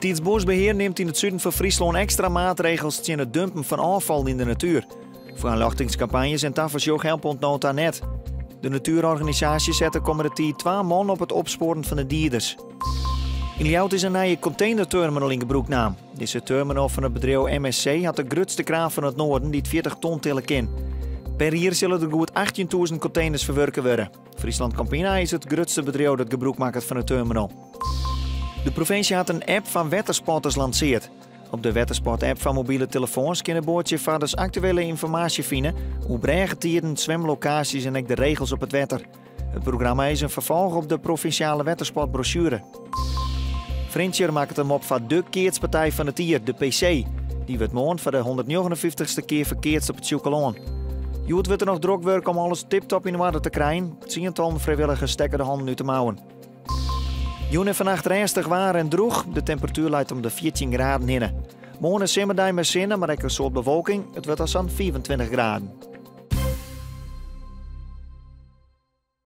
Staatsbosbeheer neemt in het zuiden van Friesland extra maatregels tegen het dumpen van afval in de natuur. Voor aanluchtingscampagnes en tafelsjoch helpen nota net. De natuurorganisatie zette komende 2 man op het opsporen van de dierders. In Ljout is een nieuwe containerterminal in gebruiknaam. Deze terminal van het bedrijf MSC had de grootste kraan van het noorden die het 40 ton tillen kan. Per jaar zullen er goed 18.000 containers verwerken worden. Friesland Campina is het grootste bedrijf dat gebruik maakt van het terminal. De provincie had een app van watersporters lanceerd. Op de watersport-app van mobiele telefoons kunnen boordjevaders actuele informatie vinden hoe bregentieren, zwemlocaties en ook de regels op het water. Het programma is een vervolg op de provinciale watersportbrochure. Vriendje maakt hem op van de keertspartij van het jaar, de PC. Die wordt morgen voor de 159ste keer verkeerd op het Sjoekelon. Joet wordt er nog druk werk om alles tiptop in orde te krijgen. 10 vrijwilligers stekken de handen uit de mouwen. Joen en vannacht ernstig waar en droeg. De temperatuur leidt om de 14 graden in. Morgen is simmerdij met zinnen, maar ook een soort bewolking. Het wordt als aan 24 graden.